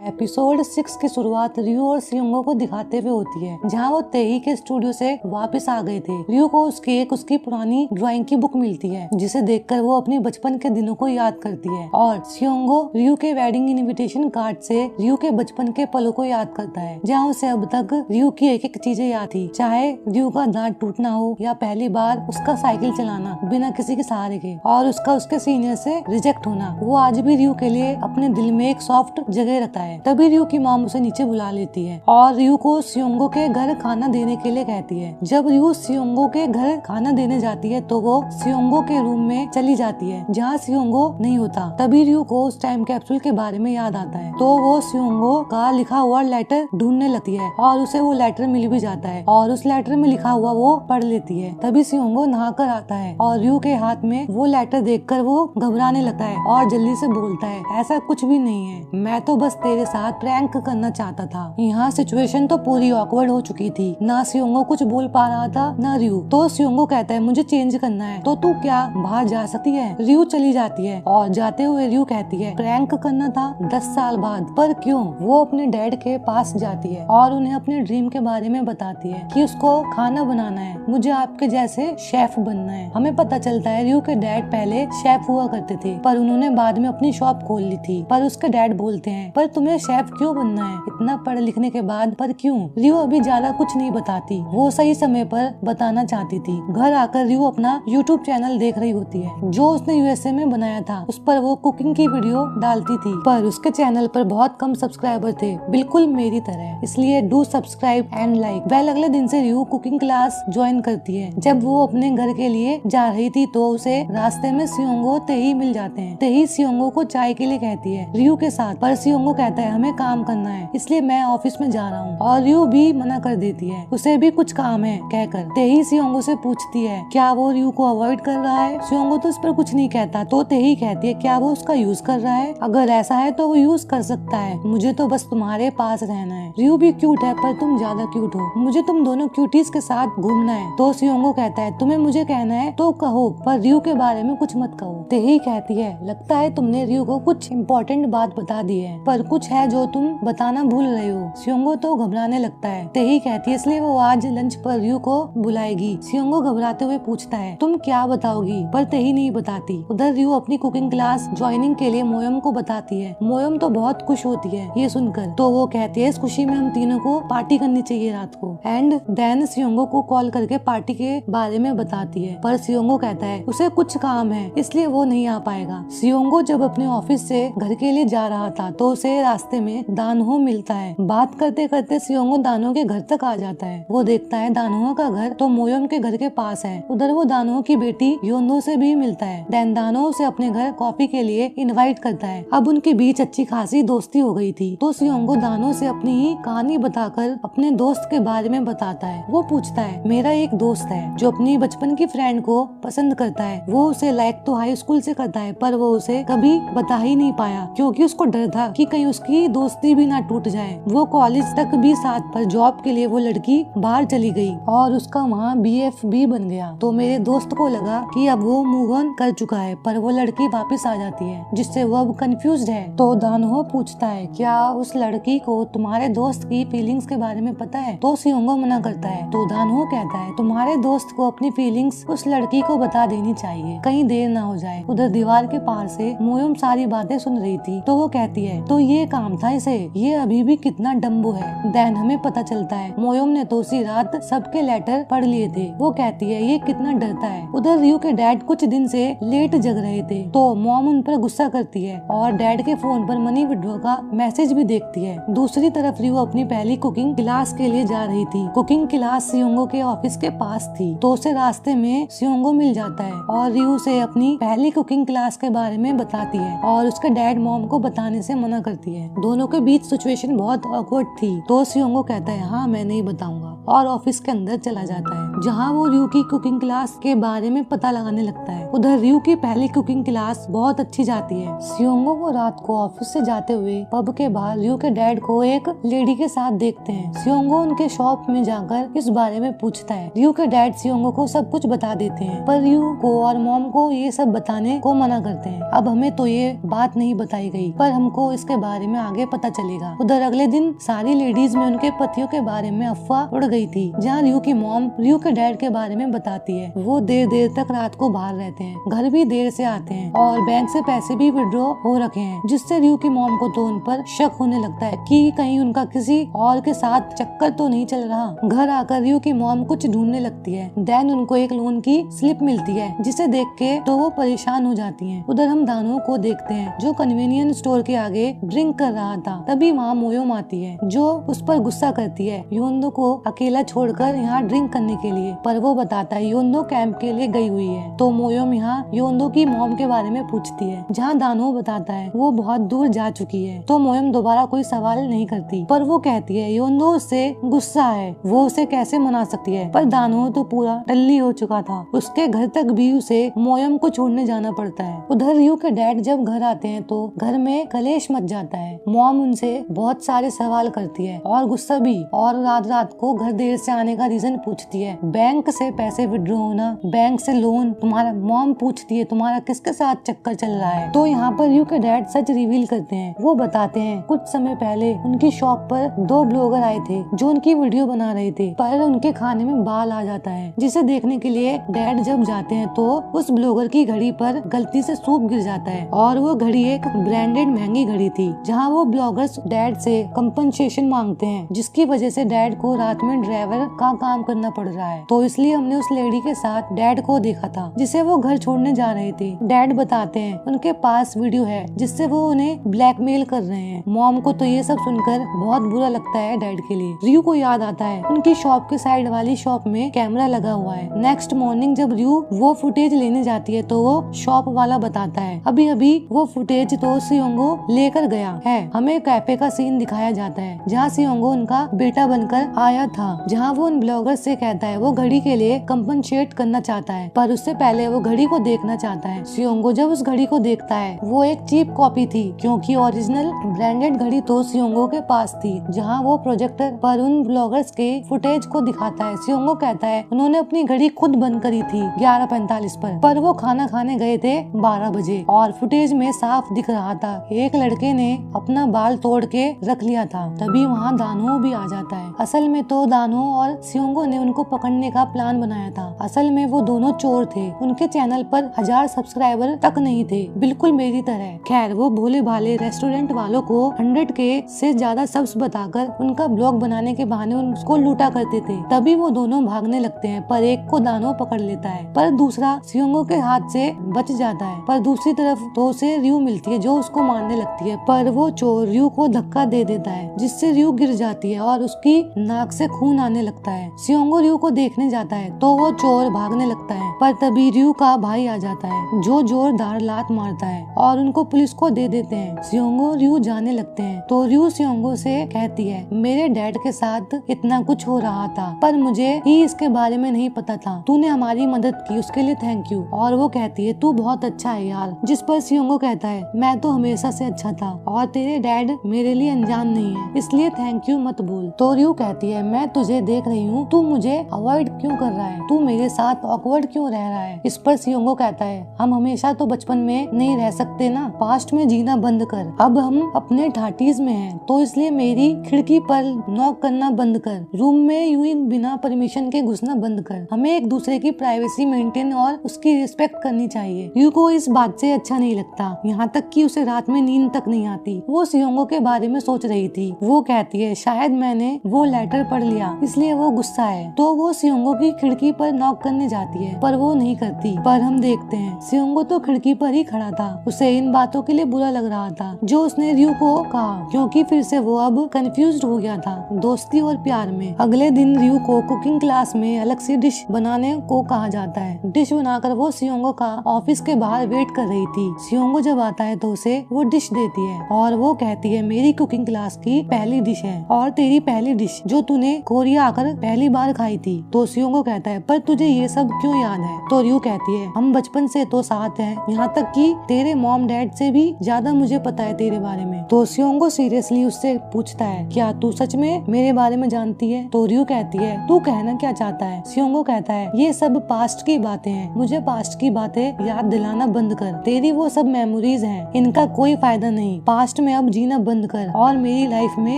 Episode 6 की शुरुआत रियो और सियोंगो को दिखाते हुए होती है, जहाँ वो तेही के स्टूडियो से वापस आ गए थे। रियो को उसकी पुरानी ड्राइंग की बुक मिलती है, जिसे देखकर वो अपने बचपन के दिनों को याद करती है। और सियोंगो रियो के वेडिंग इनविटेशन कार्ड से रियो के बचपन के पलों को याद करता है, जहाँ उसे अब तक रियो की एक एक चीजें याद थी, चाहे रियो का दांत टूटना हो या पहली बार उसका साइकिल चलाना बिना किसी के सहारे के, और उसका उसके सीनियर से रिजेक्ट होना। वो आज भी रियो के लिए अपने दिल में एक सॉफ्ट जगह रखता है। तभी रियो की मॉम उसे नीचे बुला लेती है और रियो को सियोंगो के घर खाना देने के लिए कहती है। जब रियो सियोंगो के घर खाना देने जाती है तो वो सियोंगो के रूम में चली जाती है, जहाँ सियोंगो नहीं होता। तभी रियो को उस टाइम कैप्सूल के बारे में याद आता है, तो वो सियोंगो का लिखा हुआ लेटर ढूंढने लगती है और उसे वो लेटर मिल भी जाता है और उस लेटर में लिखा हुआ वो पढ़ लेती है। तभी सियोंगो नहा कर आता है और रियो के हाथ में वो लेटर देखकर वो घबराने लगता है और जल्दी से बोलता है, ऐसा कुछ भी नहीं है, मैं तो बस तेरे साथ प्रैंक करना चाहता था। यहाँ सिचुएशन तो पूरी ऑकवर्ड हो चुकी थी, ना सियोंगो कुछ बोल पा रहा था ना रियो। तो सियोंगो कहता है, मुझे चेंज करना है, तो तू क्या बाहर जा सकती है। रियो चली जाती है और जाते हुए रियो कहती है, प्रैंक करना था 10 साल बाद, पर क्यों। वो अपने डैड के पास जाती है और उन्हें अपने ड्रीम के बारे में बताती है कि उसको खाना बनाना है, मुझे आपके जैसे शेफ बनना है। हमें पता चलता है रियो के डैड पहले शेफ हुआ करते थे, पर उन्होंने बाद में अपनी शॉप खोल ली थी। पर उसके डैड बोलते हैं, पर तुम्हें शेफ क्यों बनना है, इतना पढ़ लिखने के बाद, पर क्यों। रियो अभी ज्यादा कुछ नहीं बताती, वो सही समय पर बताना चाहती थी। घर आकर रियो अपना यूट्यूब चैनल देख रही होती है, जो उसने यूएसए में बनाया था। उस पर वो कुकिंग की वीडियो डालती थी, पर उसके चैनल पर बहुत कम सब्सक्राइबर थे, बिल्कुल मेरी तरह, इसलिए do subscribe and like. Well, अगले दिन से रियो कुकिंग क्लास ज्वाइन करती है। जब वो अपने घर के लिए जा रही थी तो उसे रास्ते में सियोंगो तेही मिल जाते हैं। तेही सियोंगो को चाय के लिए कहती है रियो के साथ, पर सियोंगो कहता है, हमें काम करना है, इसलिए मैं ऑफिस में जा रहा हूँ। और रियो भी मना कर देती है, उसे भी कुछ काम है कहकर। तेही सियोंगो से पूछती है, क्या वो रियो को अवॉइड कर रहा है। सियोंगो तो इस पर कुछ नहीं कहता, तो तेही कहती है, क्या वो उसका यूज कर रहा है, अगर ऐसा है तो वो यूज कर सकता है, मुझे तो बस तुम्हारे पास रहना है। रियो भी क्यूट है, पर तुम ज्यादा क्यूट हो, मुझे तुम दोनों क्यूटीज के साथ घूमना है। तो सियोंगो कहता है, तुम्हें मुझे कहना है तो कहो, पर रियो के बारे में कुछ मत कहो। तेही कहती है, लगता है तुमने रियो को कुछ इम्पोर्टेंट बात बता दी है, पर कुछ है जो तुम बताना भूल रहे हो। सियोंगो तो घबराने लगता है। तेही कहती है, इसलिए वो आज लंच पर रियो को बुलाएगी। सियोंगो घबराते हुए पूछता है, तुम क्या बताओगी, पर तेही नहीं बताती। उधर रियो अपनी कुकिंग क्लास ज्वाइनिंग के लिए मोयोम को बताती है। मोयोम तो बहुत खुश होती है ये सुनकर, तो वो कहती है, इस खुशी में हम तीनों को पार्टी करनी चाहिए रात को। एंड देन सियोंगो को कॉल करके पार्टी के बारे में बताती है, पर सियोंगो कहता है उसे कुछ काम है, इसलिए वो नहीं आ पाएगा। सियोंगो जब अपने ऑफिस से घर के लिए जा रहा था तो उसे रास्ते में दानहो मिलता है। बात करते करते सियोंगो दानहो के घर तक आ जाता है। वो देखता है दानहो का घर तो मोयोम के घर के पास है। उधर वो दानहो की बेटी योंदो से भी मिलता है। देन दानहो उसे अपने घर कॉफी के लिए इनवाइट करता है। अब उनके बीच अच्छी खासी दोस्ती हो गई थी, तो सियोंगो दानहो से अपनी ही कहानी बताकर अपने दोस्त के बारे में बताता है। वो पूछता है, मेरा एक दोस्त है जो अपनी बचपन की फ्रेंड को पसंद करता है। वो उसे लाइक तो हाई स्कूल से करता है, पर वो उसे कभी बता ही नहीं पाया, क्योंकि उसको डर था कि कहीं उसकी दोस्ती भी ना टूट जाए। वो कॉलेज तक भी साथ, पर जॉब के लिए वो लड़की बाहर चली गई और उसका वहाँ BF भी बन गया। तो मेरे दोस्त को लगा कि अब वो मूव ऑन कर चुका है, पर वो लड़की वापस आ जाती है, जिससे वो अब कंफ्यूज्ड है। तो दानहो पूछता है, क्या उस लड़की को तुम्हारे दोस्त की फीलिंग्स के बारे में पता है। तो सियोंगो मना करता है। तो दानहो कहता है, तुम्हारे दोस्त को अपनी फीलिंग्स उस लड़की को बता देनी चाहिए, कहीं देर ना हो जाए। उधर दीवार के पार से मोयोम सारी बातें सुन रही थी, तो वो कहती है, तो ये काम था इसे, ये अभी भी कितना डम्बो है। देन हमें पता चलता है मोयोम ने तो उसी रात सबके लेटर पढ़ लिए थे। वो कहती है, ये कितना डरता है। उधर रियो के डैड कुछ दिन से लेट जग रहे थे, तो मॉम उन पर गुस्सा करती है और डैड के फोन पर मनी विड्रॉ का मैसेज भी देखती है। दूसरी तरफ रियो अपनी पहली कुकिंग क्लास के लिए जा रही थी। कुकिंग क्लास सियोंगो के ऑफिस के पास थी, तो उसे रास्ते में सियोंगो मिल जाता है और रियो से अपनी पहली कुकिंग क्लास के बारे में बताती है और उसके डैड मॉम को बताने से मना करती है। दोनों के बीच सिचुएशन बहुत ऑकवर्ड थी, तो सियोंगो कहता है, हाँ मैं नहीं बताऊंगा। और ऑफिस के अंदर चला जाता है, जहाँ वो रयू की कुकिंग क्लास के बारे में पता लगाने लगता है। उधर रयू की पहली कुकिंग क्लास बहुत अच्छी जाती है। सियोंगो को रात को ऑफिस से जाते हुए पब के बाहर रयू के डैड को एक लेडी के साथ देखते हैं। सियोंगो उनके शॉप में जाकर इस बारे में पूछता है। रयू के डैड सियोंगो को सब कुछ बता देते हैं, पर रयू को और मॉम को ये सब बताने को मना करते हैं। अब हमें तो ये बात नहीं बताई गई, पर हमको इसके बारे में आगे पता चलेगा। उधर अगले दिन सारी लेडीज में उनके पतियों के बारे में अफवाह उड़ गई थी, जहाँ रयू की मॉम रयू के डैड के बारे में बताती है। वो देर देर तक रात को बाहर रहते हैं, घर भी देर से आते हैं और बैंक से पैसे भी विड्रॉ हो रखे हैं, जिससे रयू की मॉम को तो उन पर शक होने लगता है कि कहीं उनका किसी और के साथ चक्कर तो नहीं चल रहा। घर आकर रयू की मॉम कुछ ढूंढने लगती है। देन उनको एक लोन की स्लिप मिलती है, जिसे देख के तो वो परेशान हो जाती हैं। उधर हम दानो को देखते हैं, जो कन्वीनियंस स्टोर के आगे ड्रिंक कर रहा था। तभी वहाँ मोयोम आती है, जो उस पर गुस्सा करती है योंदो को अकेला छोड़कर यहाँ ड्रिंक करने के लिए, पर वो बताता है योंदो कैंप के लिए गई हुई है। तो मोयोम यहाँ योंदो की मॉम के बारे में पूछती है, जहाँ दानो बताता है वो बहुत दूर जा चुकी है। तो मोयोम दोबारा कोई सवाल नहीं करती, पर वो कहती है योंदो उससे गुस्सा है, वो उसे कैसे मना सकती है। पर दानो तो पूरा टल्ली हो चुका था, उसके घर तक भी उसे मोयोम को छोड़ने जाना पड़ता है। उधर रयू के डैड जब घर आते हैं तो घर में कलेश मच जाता है। मॉम उनसे बहुत सारे सवाल करती है और गुस्सा भी, और रात रात को घर देर से आने का रीजन पूछती है। बैंक से पैसे विड्रॉ होना, बैंक से लोन, तुम्हारा मॉम पूछती है तुम्हारा किसके साथ चक्कर चल रहा है। तो यहाँ पर रयू के डैड सच रिवील करते हैं। वो बताते हैं कुछ समय पहले उनकी शॉप पर 2 ब्लॉगर आए थे जो उनकी वीडियो बना रहे थे, पर उनके खाने में बाल आ जाता है, जिसे देखने के लिए डैड जब जाते हैं तो उस ब्लॉगर की घड़ी पर गलती से सूप गिर जाता है, और वो घड़ी एक ब्रांडेड महंगी घड़ी थी। जहाँ वो ब्लॉगर्स डैड से कंपनसेशन मांगते हैं, जिसकी वजह से डैड को रात में ड्राइवर का काम करना पड़ रहा है। तो इसलिए हमने उस लेडी के साथ डैड को देखा था, जिसे वो घर छोड़ने जा रहे थे। डैड बताते हैं उनके पास वीडियो है जिससे वो उन्हें ब्लैकमेल कर रहे हैं। मॉम को तो ये सब सुनकर बहुत बुरा लगता है डैड के लिए। रयू को याद आता है उनकी शॉप के साइड वाली शॉप में कैमरा लगा हुआ है। नेक्स्ट मॉर्निंग जब रयू वो फुटेज लेने जाती है तो वो शॉप वाला बताता है अभी अभी वो फुटेज तो सियोंगो लेकर गया है। हमें कैफे का सीन दिखाया जाता है, जहाँ सियोंगो उनका बेटा बनकर आया था, जहाँ वो उन ब्लॉगर से कहता है वो घड़ी के लिए कंपनसेट करना चाहता है, पर उससे पहले वो घड़ी को देखना चाहता है। सियोंगो जब उस घड़ी को देखता है वो एक चीप कॉपी थी, क्योंकि ओरिजिनल ब्रांडेड घड़ी तो सियोंगो के पास थी। जहाँ वो प्रोजेक्टर पर उन ब्लॉगर्स के फुटेज को दिखाता है। सियोंगो कहता है उन्होंने अपनी घड़ी खुद बंद करी थी 11:45 पर वो खाना खाने गए थे 12 बजे, और फुटेज में साफ दिख रहा था एक लड़के ने अपना बाल तोड़ के रख लिया था। तभी वहाँ दानो भी आ जाता है। असल में तो दानो और सियोंगो ने उनको पकड़ने का प्लान बनाया था। असल में वो दोनों चोर थे। उनके चैनल पर 1000 सब्सक्राइबर तक नहीं थे, बिल्कुल मेरी तरह। खैर वो भोले भाले रेस्टोरेंट वालों को 100K से ज्यादा सब्स बताकर उनका ब्लॉग बनाने के बहाने उसको लूटा करते थे। तभी वो दोनों भागने लगते हैं, पर एक को दानो पकड़ लेता है, पर दूसरा सियोंगो के हाथ से बच जाता है। पर दूसरी तरफ तो उसे रयू मिलती है जो उसको मारने लगती है, पर वो चोर रयू को धक्का दे देता है, जिससे रयू गिर जाती है और उसकी नाक से खून आने लगता है। सियोंगो रयू को देखने जाता है तो वो चोर भागने लगता है, पर तभी रयू का भाई आ जाता है जो जोरदार लात मारता है और उनको पुलिस को दे देते हैं। सियोंगो रयू जाने लगते हैं तो रयू सियोंगो से कहती है मेरे डैड के साथ इतना कुछ हो रहा था, पर मुझे ही इसके बारे में नहीं पता था। तूने हमारी मदद की, उसके लिए थैंक यू। और वो कहती है तू बहुत अच्छा है यार। जिस पर सियोंगो कहता है मैं तो हमेशा से अच्छा था और तेरे डैड मेरे लिए अनजान नहीं है, इसलिए थैंक यू मत बोल। तो रयू कहती है मैं तुझे देख रही हूँ, तू मुझे अवॉइड क्यों कर रहा है, तू मेरे साथ ऑकवर्ड क्यों रह रहा है। इस पर सियोंगो कहता है हम हमेशा तो बचपन में नहीं रह सकते ना, पास्ट में जीना बंद कर। अब हम अपने 30s में हैं, तो इसलिए मेरी खिड़की पर नॉक करना बंद कर, रूम में यूं ही बिना परमिशन के घुसना बंद कर। हमें एक दूसरे की प्राइवेसी मेंटेन और उसकी रिस्पेक्ट करनी चाहिए। रयू को इस बात से अच्छा नहीं लगता, यहाँ तक कि उसे रात में नींद तक नहीं आती। वो सियोंगो के बारे में सोच रही थी। वो कहती है शायद मैंने वो लेटर पढ़ लिया इसलिए वो गुस्सा है। तो वो सियोंगो की खिड़की पर नॉक करने जाती है, पर वो नहीं करती। पर हम देखते हैं सियोंगो तो खिड़की पर ही खड़ा था। उसे इन बातों के लिए बुरा लग रहा था जो उसने रयू को कहा, क्योंकि फिर से वो अब कंफ्यूज्ड हो गया था दोस्ती और प्यार में। अगले दिन रयू को कुकिंग क्लास में अलग सी डिश बनाने को कहा जाता है। डिश बनाकर वो सियोंगो का ऑफिस के बाहर वेट कर रही थी। सियोंगो जब आता है तो उसे वो डिश देती है और वो कहती है मेरी कुकिंग क्लास की पहली डिश है और तेरी पहली डिश जो तूने कोरिया आकर पहली बार खाई थी। तो सियोंगो कहता है पर तुझे ये सब क्यों याद है? तो रियो कहती है हम बचपन से तो साथ हैं, यहाँ तक कि तेरे मॉम डैड से भी ज्यादा मुझे पता है तेरे बारे में। तो सियोंगो सीरियसली उससे पूछता है क्या तू सच में मेरे बारे में जानती है? तो रियो कहती है तू कहना क्या चाहता है? सियोंगो कहता है ये सब पास्ट की बातें हैं, मुझे पास्ट की बातें याद दिलाना बंद कर। तेरी वो सब मेमोरीज हैं, इनका कोई फायदा नहीं। पास्ट में अब जीना बंद कर और मेरी लाइफ में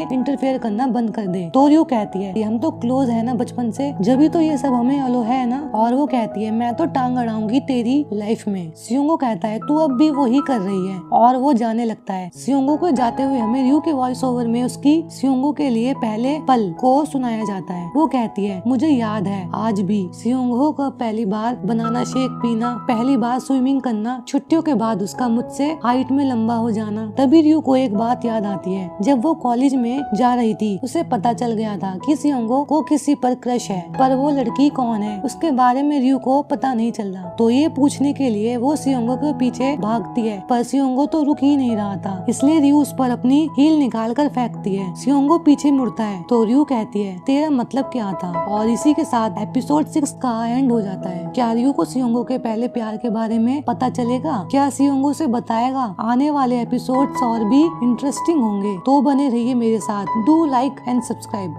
इंटरफेयर करना बंद कर दे। तो रियो कहती है हम तो क्लोज है ना बचपन से, जब तो ये सब हमें अलो है ना। और वो कहती है मैं तो टांग अड़ाऊंगी तेरी लाइफ में। सियोंगो कहता है तू अब भी वही कर रही है और वो जाने लगता है। सियोंगो को जाते हुए हमें रियो के वॉइस ओवर में उसकी सियोंगो के लिए पहले पल को सुनाया जाता है। वो कहती है मुझे याद है आज भी सियोंगो का पहली बार बनाना शेक पीना, पहली बार स्विमिंग करना, छुट्टियों के बाद उसका मुझसे हाइट में लंबा हो जाना। तभी रियो को एक बात याद आती है, जब वो कॉलेज में जा रही थी उसे पता चल गया था कि सियोंगो को किसी पर क्रश है, पर वो लड़की कौन है उसके बारे में रियो को पता नहीं चल रहा। तो ये पूछने के लिए वो सियोंगो के पीछे भागती है, पर सियोंगो तो रुक ही नहीं रहा था, इसलिए रियो उस पर अपनी हील निकाल कर फेंकती है। सियोंगो पीछे मुड़ता है तो रियो कहती है तेरा मतलब क्या था? और इसी के साथ एपिसोड 6 का एंड हो जाता है। क्या रियो को सियोंगो के पहले प्यार के बारे में पता चलेगा? क्या सियोंगो से बताएगा? आने वाले एपिसोड्स और भी इंटरेस्टिंग होंगे, तो बने रहिए मेरे साथ। Do like and subscribe.